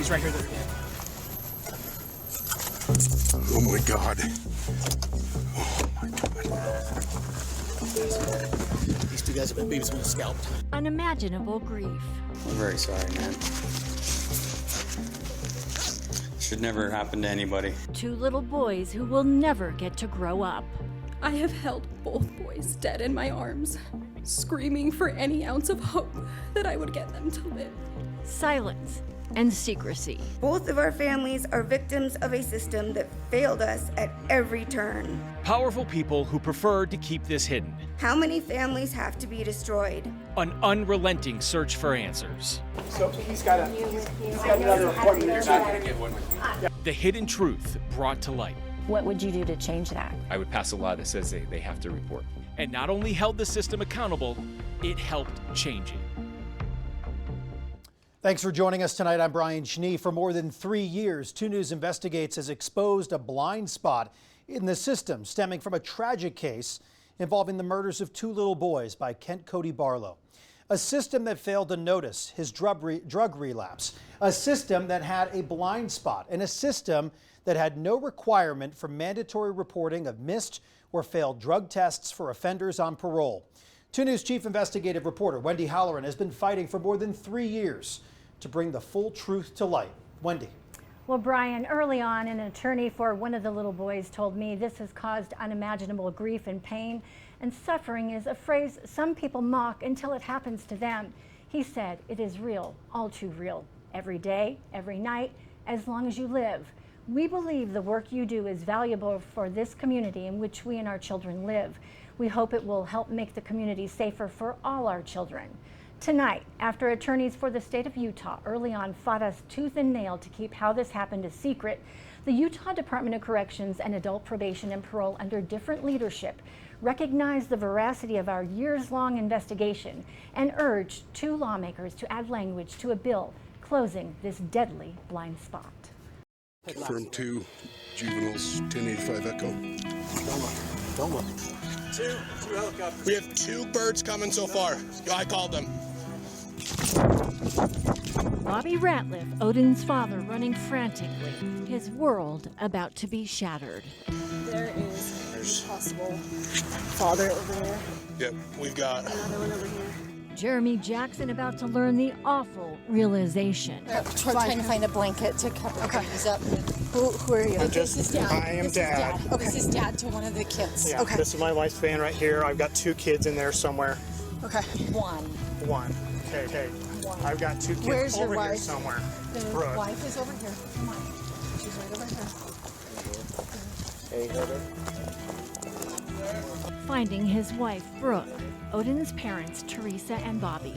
He's right here. Oh my God. Oh my God. These two guys have been scalped. Unimaginable grief. I'm very sorry, man. Should never happen to anybody. Two little boys who will never get to grow up. I have held both boys dead in my arms, screaming for any ounce of hope that I would get them to live. Silence and secrecy. Both of our families are victims of a system that failed us at every turn. Powerful people who preferred to keep this hidden. How many families have to be destroyed? An unrelenting search for answers. So he's got another appointment. You're not going to get one with me. The hidden truth brought to light. What would you do to change that? I would pass a law that says they have to report. And not only held the system accountable, it helped change it. Thanks for joining us tonight. I'm Brian Schnee. For more than 3 years, 2 News Investigates has exposed a blind spot in the system stemming from a tragic case involving the murders of 2 little boys by Kent Cody Barlow. A system that failed to notice his drug relapse. A system that had a blind spot, and a system that had no requirement for mandatory reporting of missed or failed drug tests for offenders on parole. 2 News Chief Investigative Reporter Wendy Halloran has been fighting for more than 3 years to bring the full truth to light. Wendy. Well, Brian, early on, an attorney for one of the little boys told me this has caused unimaginable grief and pain, and suffering is a phrase some people mock until it happens to them. He said, it is real, all too real, every day, every night, as long as you live. We believe the work you do is valuable for this community in which we and our children live. We hope it will help make the community safer for all our children. Tonight, after attorneys for the state of Utah early on fought us tooth and nail to keep how this happened a secret, the Utah Department of Corrections and Adult Probation and Parole, under different leadership, recognized the veracity of our years-long investigation and urged 2 lawmakers to add language to a bill closing this deadly blind spot. Confirmed 2 juveniles, 1085 Echo. Don't look. Two helicopters. We have 2 birds coming so far. I called them. Bobby Ratliff, Odin's father, running frantically, his world about to be shattered. There is a possible father over there. Yep, we've got another one over here. Jeremy Jackson about to learn the awful realization. Trying to find a blanket to cover these up. Who are you? This is Dad. I am Dad. Okay. This is Dad to one of the kids. Yeah, okay. This is my wife's van right here. I've got 2 kids in there somewhere. Okay. One. Okay. One. I've got 2 kids Where's over your here wife? somewhere. The Brooke. wife is over here. Come on. She's right over here. Finding his wife, Brooke, Odin's parents, Teresa and Bobby.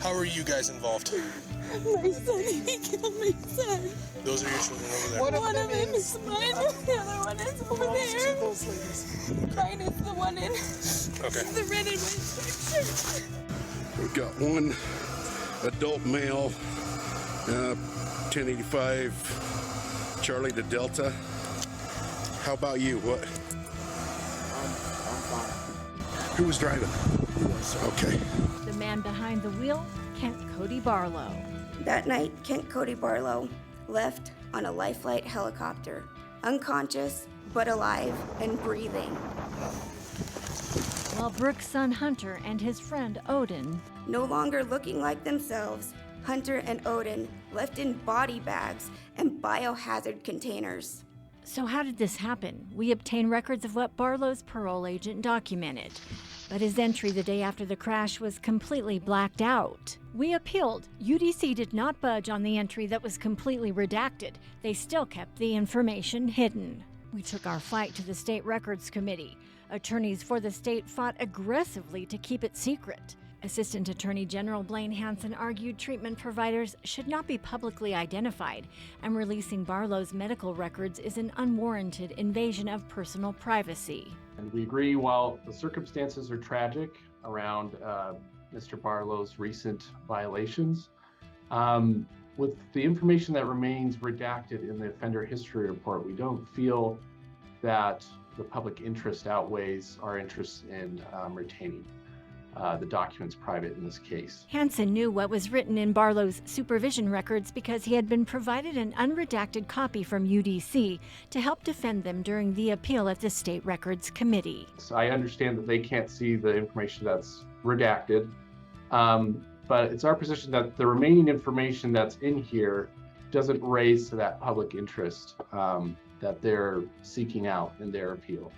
How are you guys involved? My son, he killed my son. Those are your children over there. One of them is mine, the other one is over there. Mine is the one in the red and white striped shirt. We've got 1 adult male, 1085 Charlie to Delta. How about you? What? I'm fine. Who was driving? Okay. The man behind the wheel, Kent Cody Barlow. That night, Kent Cody Barlow left on a Life Flight helicopter, unconscious but alive and breathing. While Brooke's son Hunter and his friend Odin, no longer looking like themselves, Hunter and Odin left in body bags and biohazard containers. So how did this happen? We obtained records of what Barlow's parole agent documented, but his entry the day after the crash was completely blacked out. We appealed. UDC did not budge on the entry that was completely redacted. They still kept the information hidden. We took our fight to the State Records Committee. Attorneys for the state fought aggressively to keep it secret. Assistant Attorney General Blaine Hansen argued treatment providers should not be publicly identified, and releasing Barlow's medical records is an unwarranted invasion of personal privacy. And we agree, while the circumstances are tragic around Mr. Barlow's recent violations, with the information that remains redacted in the offender history report, we don't feel that the public interest outweighs our interest in retaining the documents private in this case. Hansen knew what was written in Barlow's supervision records because he had been provided an unredacted copy from UDC to help defend them during the appeal at the State Records Committee. So I understand that they can't see the information that's redacted, but it's our position that the remaining information that's in here doesn't raise to that public interest that they're seeking out in their appeal.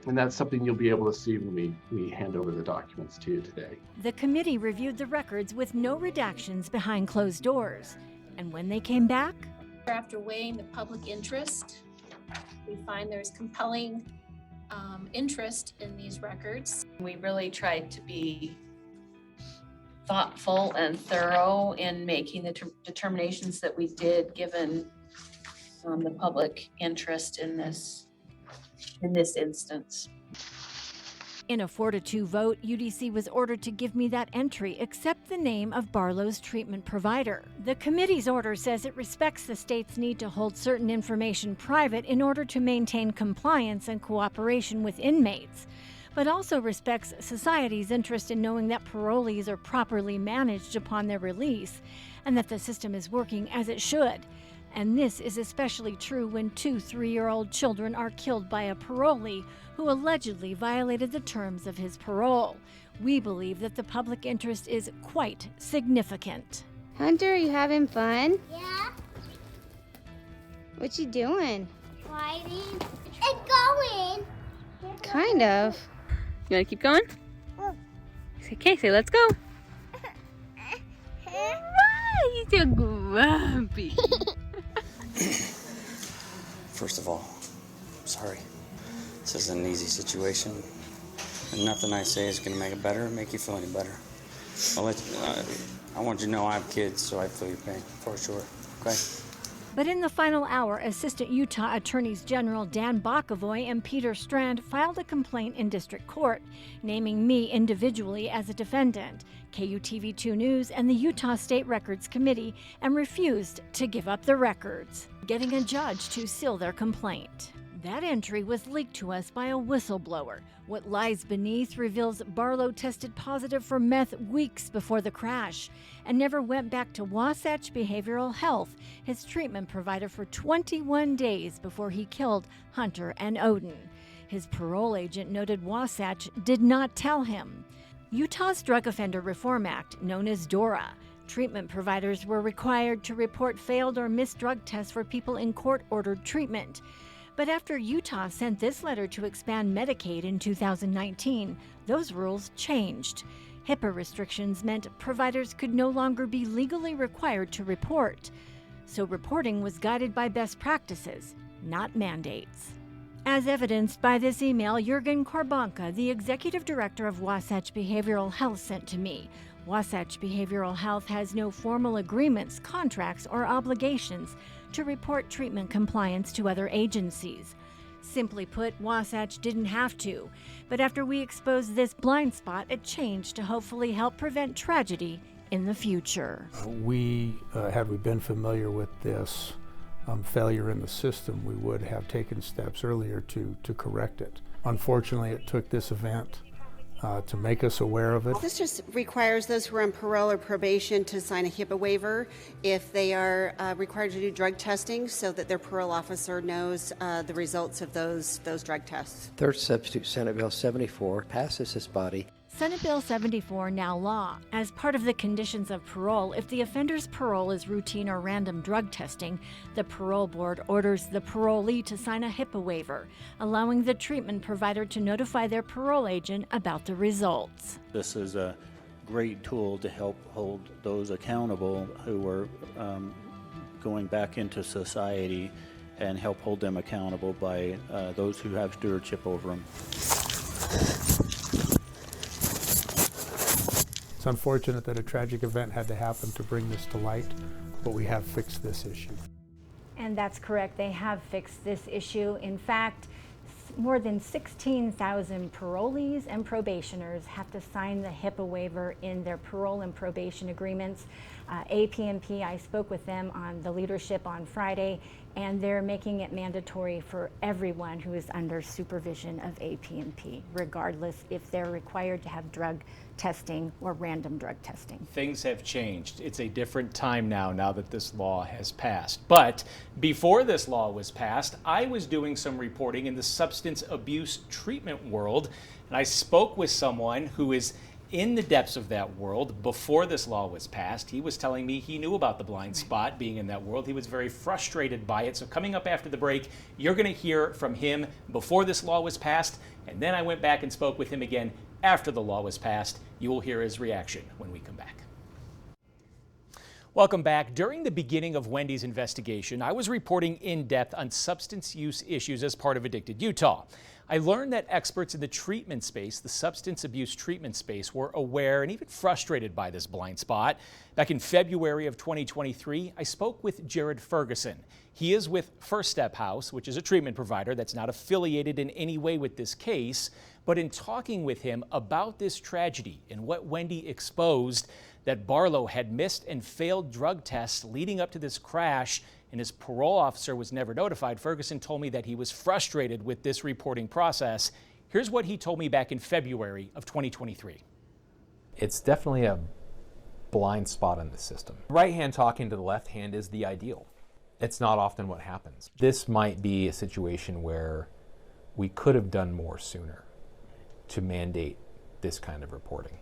And that's something you'll be able to see when we hand over the documents to you today. The committee reviewed the records with no redactions behind closed doors. And when they came back, after weighing the public interest, we find there's compelling interest in these records. We really tried to be thoughtful and thorough in making the determinations that we did, given the public interest in this instance. In a 4-2 vote, UDC was ordered to give me that entry except the name of Barlow's treatment provider. The committee's order says it respects the state's need to hold certain information private in order to maintain compliance and cooperation with inmates, but also respects society's interest in knowing that parolees are properly managed upon their release and that the system is working as it should. And this is especially true when 2 3-year-old children are killed by a parolee who allegedly violated the terms of his parole. We believe that the public interest is quite significant. Hunter, are you having fun? Yeah. What you doing? Riding and going. Kind of. You want to keep going? Okay, say let's go. He's so grumpy. First of all, sorry. This isn't an easy situation, and nothing I say is going to make it better or make you feel any better. I want you to know I have kids, so I feel your pain, for sure, okay? But in the final hour, Assistant Utah Attorneys General Dan Bakavoy and Peter Strand filed a complaint in district court, naming me individually as a defendant, KUTV 2 News, and the Utah State Records Committee, and refused to give up the records, getting a judge to seal their complaint. That entry was leaked to us by a whistleblower. What lies beneath reveals Barlow tested positive for meth weeks before the crash and never went back to Wasatch Behavioral Health, his treatment provider, for 21 days before he killed Hunter and Odin. His parole agent noted Wasatch did not tell him. Utah's Drug Offender Reform Act, known as DORA, treatment providers were required to report failed or missed drug tests for people in court-ordered treatment. But after Utah sent this letter to expand Medicaid in 2019, those rules changed. HIPAA restrictions meant providers could no longer be legally required to report. So reporting was guided by best practices, not mandates. As evidenced by this email Jurgen Korbanka, the executive director of Wasatch Behavioral Health, sent to me. Wasatch Behavioral Health has no formal agreements, contracts, or obligations to report treatment compliance to other agencies. Simply put, Wasatch didn't have to, but after we exposed this blind spot, it changed to hopefully help prevent tragedy in the future. Had we been familiar with this failure in the system, we would have taken steps earlier to correct it. Unfortunately, it took this event to make us aware of it. This just requires those who are on parole or probation to sign a HIPAA waiver if they are required to do drug testing so that their parole officer knows the results of those drug tests. Third substitute Senate Bill 74 passes this body. Senate Bill 74, now law. As part of the conditions of parole, if the offender's parole is routine or random drug testing, the parole board orders the parolee to sign a HIPAA waiver, allowing the treatment provider to notify their parole agent about the results. This is a great tool to help hold those accountable who are going back into society and help hold them accountable by those who have stewardship over them. It's unfortunate that a tragic event had to happen to bring this to light, but we have fixed this issue. And that's correct. They have fixed this issue. In fact, more than 16,000 parolees and probationers have to sign the HIPAA waiver in their parole and probation agreements. APMP, I spoke with them on the leadership on Friday, and they're making it mandatory for everyone who is under supervision of APMP, regardless if they're required to have drug testing or random drug testing. Things have changed. It's a different time now that this law has passed. But before this law was passed, I was doing some reporting in the substance abuse treatment world, and I spoke with someone who is in the depths of that world before this law was passed. He was telling me he knew about the blind spot being in that world. He was very frustrated by it. So coming up after the break, you're going to hear from him before this law was passed, and then I went back and spoke with him again after the law was passed. You will hear his reaction when we come back. Welcome back. During the beginning of Wendy's investigation, I was reporting in depth on substance use issues as part of Addicted Utah. I learned that experts in the treatment space, the substance abuse treatment space, were aware and even frustrated by this blind spot. Back in February of 2023, I spoke with Jared Ferguson. He is with First Step House, which is a treatment provider that's not affiliated in any way with this case. But in talking with him about this tragedy and what Wendy exposed, that Barlow had missed and failed drug tests leading up to this crash, and his parole officer was never notified, Ferguson told me that he was frustrated with this reporting process. Here's what he told me back in February of 2023. It's definitely a blind spot in the system. Right hand talking to the left hand is the ideal. It's not often what happens. This might be a situation where we could have done more sooner to mandate this kind of reporting.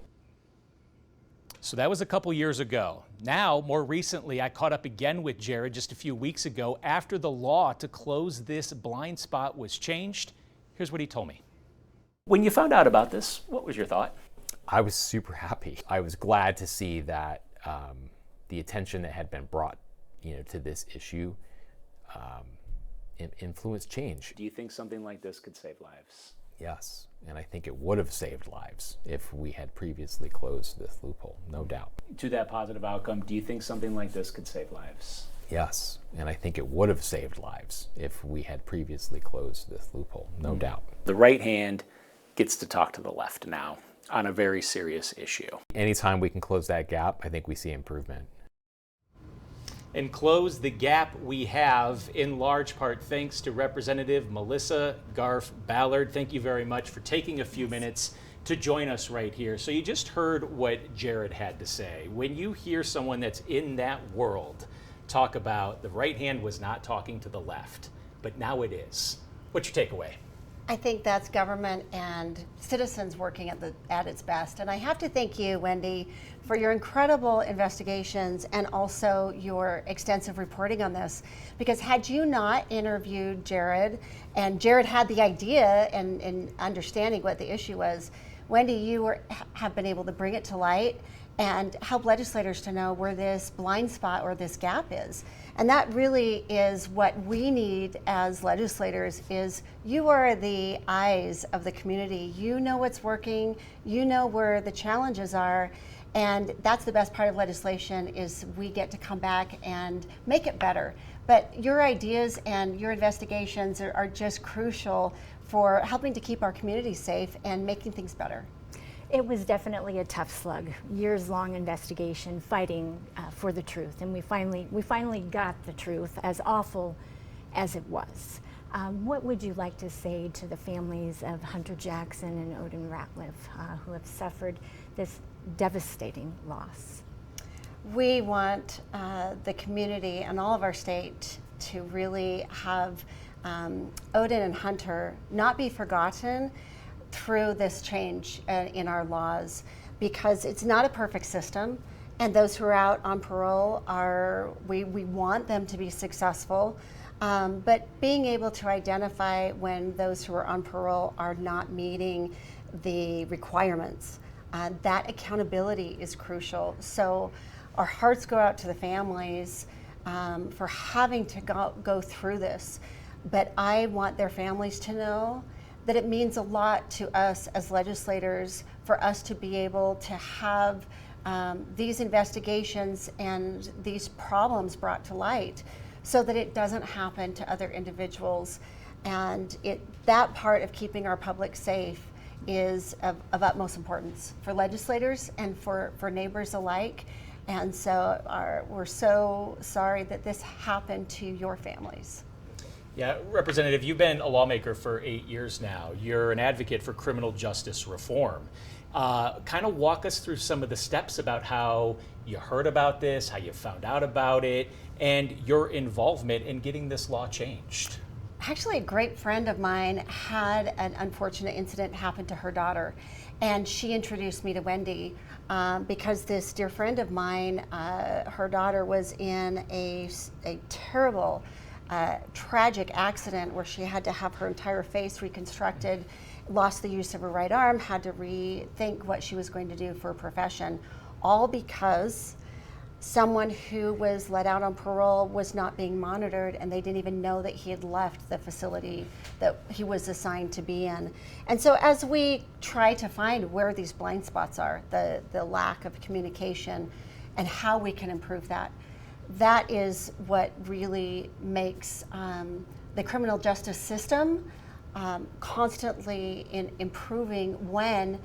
So that was a couple years ago. Now, more recently, I caught up again with Jared just a few weeks ago after the law to close this blind spot was changed. Here's what he told me. When you found out about this, what was your thought? I was super happy. I was glad to see that the attention that had been brought, to this issue influenced change. Do you think something like this could save lives? Yes, and I think it would have saved lives if we had previously closed this loophole, no doubt. To that positive outcome, do you think something like this could save lives? Yes, and I think it would have saved lives if we had previously closed this loophole, no doubt. The right hand gets to talk to the left now on a very serious issue. Anytime we can close that gap, I think we see improvement. And close the gap we have in large part thanks to Representative Melissa Garf Ballard. Thank you very much for taking a few minutes to join us right here. So you just heard what Jared had to say. When you hear someone that's in that world talk about the right hand was not talking to the left, but now it is. What's your takeaway? I think that's government and citizens working at its best. And I have to thank you, Wendy, for your incredible investigations and also your extensive reporting on this. Because had you not interviewed Jared, and Jared had the idea and understanding what the issue was, Wendy, you have been able to bring it to light and help legislators to know where this blind spot or this gap is. And that really is what we need as legislators is you are the eyes of the community. You know what's working, you know where the challenges are, and that's the best part of legislation is we get to come back and make it better. But your ideas and your investigations are just crucial for helping to keep our community safe and making things better. It was definitely a tough slug, years-long investigation, fighting for the truth, and we finally got the truth, as awful as it was. What would you like to say to the families of Hunter Jackson and Odin Ratliff who have suffered this devastating loss? We want the community and all of our state to really have Odin and Hunter not be forgotten through this change in our laws, because it's not a perfect system, and those who are out on parole we want them to be successful, but being able to identify when those who are on parole are not meeting the requirements, that accountability is crucial. So our hearts go out to the families for having to go through this, but I want their families to know that it means a lot to us as legislators for us to be able to have these investigations and these problems brought to light so that it doesn't happen to other individuals. And that part of keeping our public safe is of utmost importance for legislators and for neighbors alike. And so we're so sorry that this happened to your families. Yeah, Representative, you've been a lawmaker for 8 years now. You're an advocate for criminal justice reform. Kind of walk us through some of the steps about how you heard about this, how you found out about it, and your involvement in getting this law changed. Actually, a great friend of mine had an unfortunate incident happen to her daughter, and she introduced me to Wendy because this dear friend of mine, her daughter was in a terrible, tragic accident where she had to have her entire face reconstructed, lost the use of her right arm, had to rethink what she was going to do for a profession, all because someone who was let out on parole was not being monitored, and they didn't even know that he had left the facility that he was assigned to be in. And so as we try to find where these blind spots are, the lack of communication and how we can improve that, that is what really makes the criminal justice system constantly improving when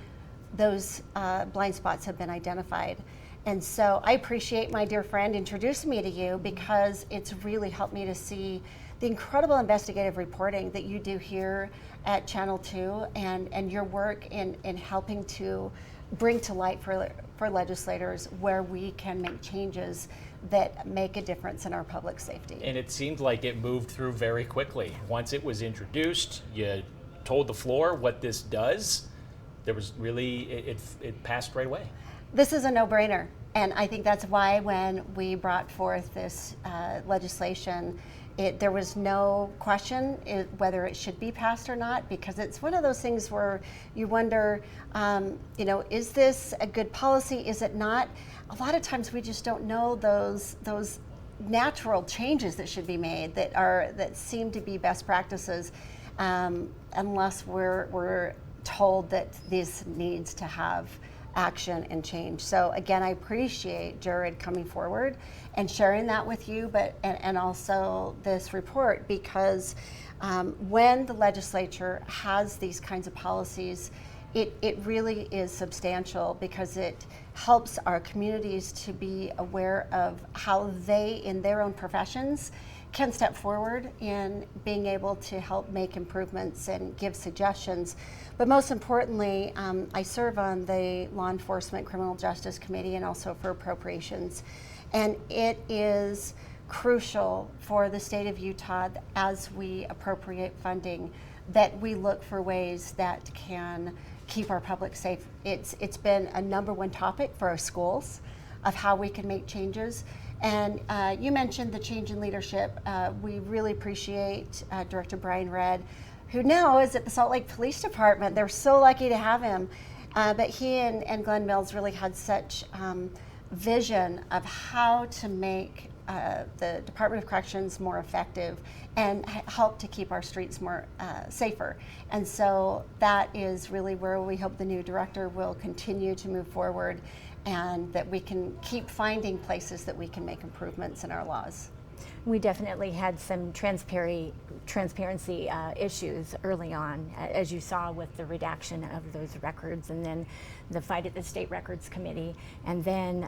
those blind spots have been identified. And so I appreciate my dear friend introducing me to you, because it's really helped me to see the incredible investigative reporting that you do here at Channel 2 and your work in helping to bring to light for legislators where we can make changes that make a difference in our public safety. And it seemed like it moved through very quickly. Once it was introduced, you told the floor what this does. There was really, it passed right away. This is a no-brainer, and I think that's why when we brought forth this legislation, there was no question whether it should be passed or not, because it's one of those things where you wonder, is this a good policy? Is it not? A lot of times we just don't know those natural changes that should be made that seem to be best practices, unless we're told that this needs to have action and change. So again, I appreciate Jared coming forward and sharing that with you, and also this report, because when the legislature has these kinds of policies, it really is substantial, because it helps our communities to be aware of how they, in their own professions, can step forward in being able to help make improvements and give suggestions. But most importantly, I serve on the Law Enforcement Criminal Justice Committee and also for Appropriations. And it is crucial for the state of Utah, as we appropriate funding, that we look for ways that can keep our public safe. It's been a #1 topic for our schools of how we can make changes. And you mentioned the change in leadership. We really appreciate Director Brian Redd, who now is at the Salt Lake Police Department. They're so lucky to have him. But he and Glenn Mills really had such vision of how to make the Department of Corrections more effective and help to keep our streets more safer. And so that is really where we hope the new director will continue to move forward, and that we can keep finding places that we can make improvements in our laws. We definitely had some transparency issues early on, as you saw with the redaction of those records, and then the fight at the State Records Committee, and then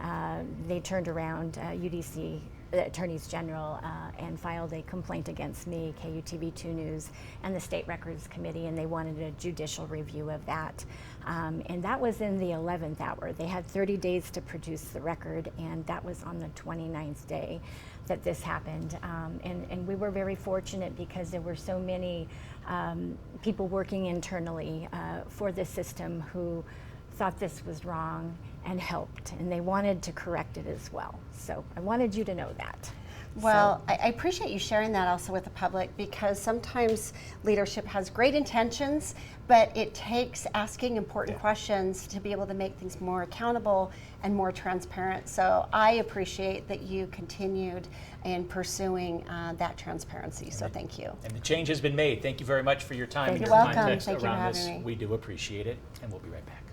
they turned around, UDC, the Attorneys General, and filed a complaint against me, KUTV 2 News, and the State Records Committee, and they wanted a judicial review of that. And that was in the 11th hour. They had 30 days to produce the record, and that was on the 29th day that this happened. And we were very fortunate, because there were so many people working internally for the system who thought this was wrong and helped, and they wanted to correct it as well. So I wanted you to know that. Well, I appreciate you sharing that also with the public, because sometimes leadership has great intentions, but it takes asking important questions to be able to make things more accountable and more transparent. So I appreciate that you continued in pursuing that transparency. So thank you. And the change has been made. Thank you very much for your time and You're your welcome. context Thank you for around having this. me. We do appreciate it, and we'll be right back.